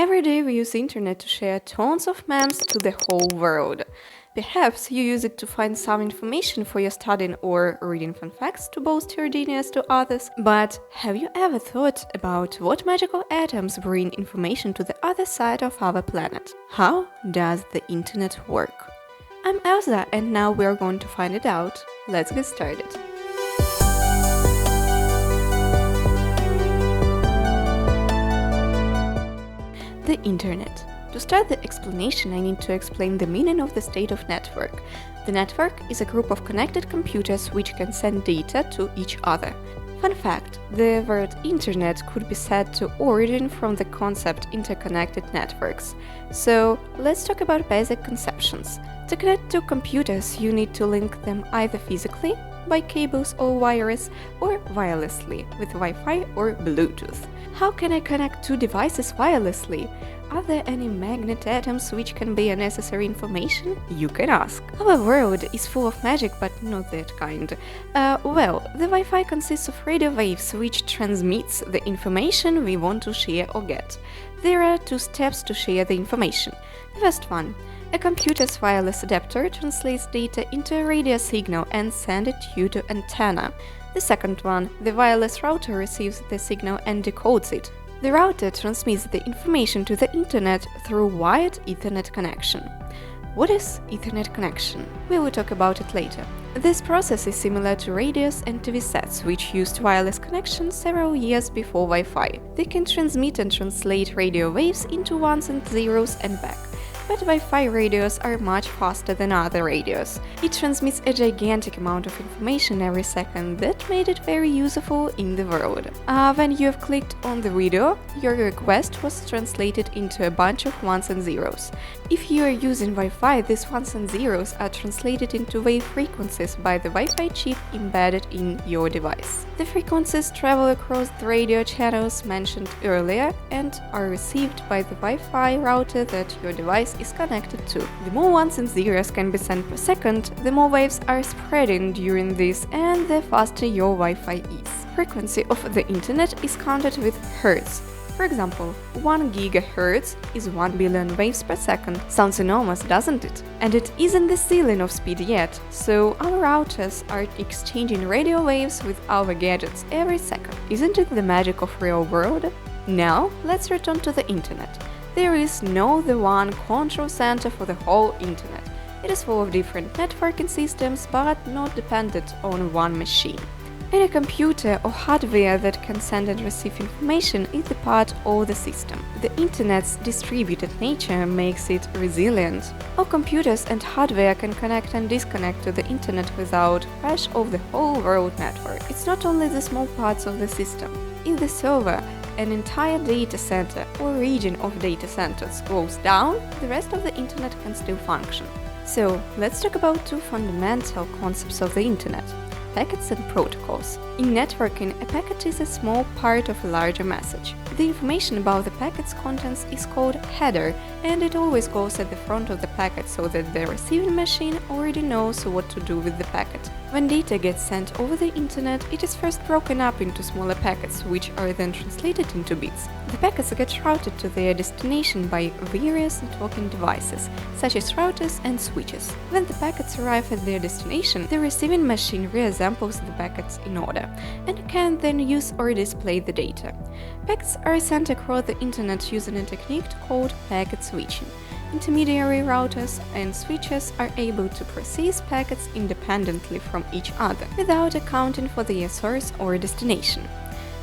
Every day we use the internet to share tons of memes to the whole world. Perhaps you use it to find some information for your studying or reading fun facts to boast your genius to others. But have you ever thought about what magical atoms bring information to the other side of our planet? How does the internet work? I'm Elza and now we're going to find it out. Let's get started. The Internet. To start the explanation, I need to explain the meaning of the state of network. The network is a group of connected computers which can send data to each other. Fun fact, the word Internet could be said to origin from the concept interconnected networks. So, let's talk about basic conceptions. To connect two computers, you need to link them either physically, by cables or wires, or wirelessly, with Wi-Fi or Bluetooth. How can I connect two devices wirelessly? Are there any magnet atoms which can bear necessary information? You can ask. Our world is full of magic, but not that kind. Well, the Wi-Fi consists of radio waves which transmits the information we want to share or get. There are two steps to share the information. The first one. A computer's wireless adapter translates data into a radio signal and sends it to the antenna. The second one, the wireless router receives the signal and decodes it. The router transmits the information to the internet through wired Ethernet connection. What is Ethernet connection? We will talk about it later. This process is similar to radios and TV sets, which used wireless connections several years before Wi-Fi. They can transmit and translate radio waves into ones and zeros and back. But Wi-Fi radios are much faster than other radios. It transmits a gigantic amount of information every second that made it very useful in the world. When you have clicked on the video, your request was translated into a bunch of ones and zeros. If you are using Wi-Fi, these ones and zeros are translated into wave frequencies by the Wi-Fi chip embedded in your device. The frequencies travel across the radio channels mentioned earlier and are received by the Wi-Fi router that your device is connected to. The more ones and zeros can be sent per second, the more waves are spreading during this and the faster your Wi-Fi is. Frequency of the internet is counted with hertz. For example, 1 GHz is 1 billion waves per second. Sounds enormous, doesn't it? And it isn't the ceiling of speed yet, so our routers are exchanging radio waves with our gadgets every second. Isn't it the magic of real world? Now, let's return to the internet. There is no the one control center for the whole internet. It is full of different networking systems, but not dependent on one machine. Any computer or hardware that can send and receive information is a part of the system. The internet's distributed nature makes it resilient. All computers and hardware can connect and disconnect to the internet without crash of the whole world network. It's not only the small parts of the system. If the server, an entire data center or region of data centers goes down, the rest of the internet can still function. So, let's talk about two fundamental concepts of the internet. Packets and protocols. In networking, a packet is a small part of a larger message. The information about the packet's contents is called header, and it always goes at the front of the packet so that the receiving machine already knows what to do with the packet. When data gets sent over the internet, it is first broken up into smaller packets, which are then translated into bits. The packets get routed to their destination by various networking devices, such as routers and switches. When the packets arrive at their destination, the receiving machine reassembles the packets in order, and can then use or display the data. Packets are sent across the internet using a technique called packet switching. Intermediary routers and switches are able to process packets independently from each other, without accounting for their source or destination.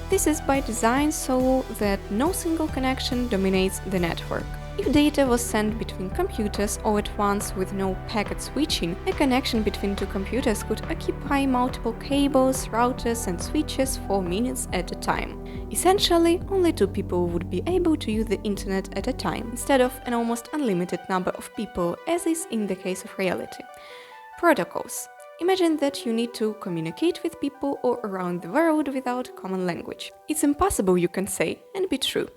This is by design so that no single connection dominates the network. If data was sent between computers all at once with no packet switching, a connection between two computers could occupy multiple cables, routers and switches for minutes at a time. Essentially, only two people would be able to use the internet at a time, instead of an almost unlimited number of people, as is in the case of reality. Protocols. Imagine that you need to communicate with people all around the world without common language. It's impossible, you can say, and be true.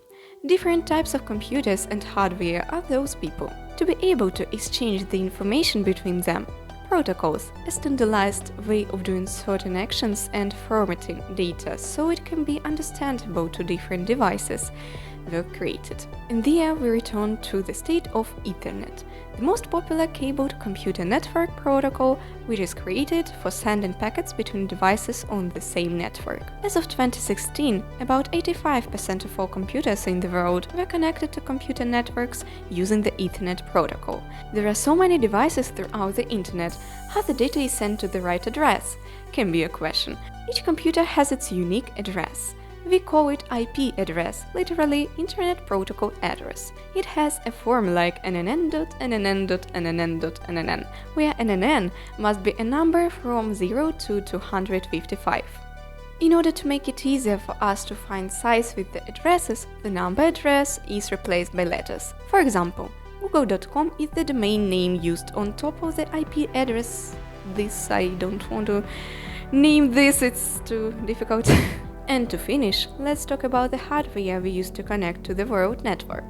Different types of computers and hardware are those people. To be able to exchange the information between them, protocols, a standardized way of doing certain actions and formatting data so it can be understandable to different devices. were created. And there we return to the state of Ethernet, the most popular cabled computer network protocol, which is created for sending packets between devices on the same network. As of 2016, about 85% of all computers in the world were connected to computer networks using the Ethernet protocol. There are so many devices throughout the internet. How the data is sent to the right address can be a question. Each computer has its unique address. We call it IP address, literally Internet Protocol Address. It has a form like NNN.NNN.NNN.NNN, where NNN must be a number from 0 to 255. In order to make it easier for us to find sites with the addresses, the number address is replaced by letters. For example, google.com is the domain name used on top of the IP address. I don't want to name this, it's too difficult. And to finish, let's talk about the hardware we use to connect to the world network.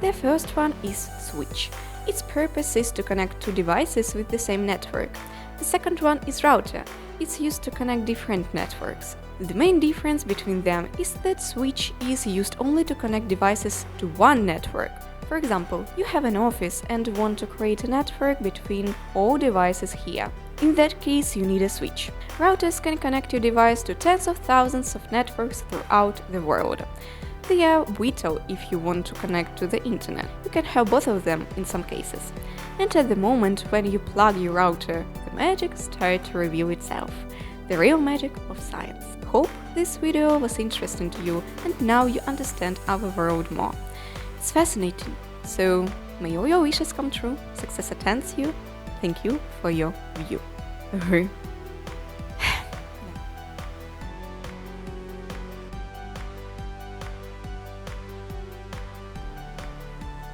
The first one is switch. Its purpose is to connect two devices with the same network. The second one is router. It's used to connect different networks. The main difference between them is that switch is used only to connect devices to one network. For example, you have an office and want to create a network between all devices here. In that case, you need a switch. Routers can connect your device to tens of thousands of networks throughout the world. They are vital if you want to connect to the internet. You can have both of them in some cases. And at the moment when you plug your router, the magic starts to reveal itself. The real magic of science. Hope this video was interesting to you and now you understand our world more. It's fascinating. So, may all your wishes come true, success attends you. Thank you for your view.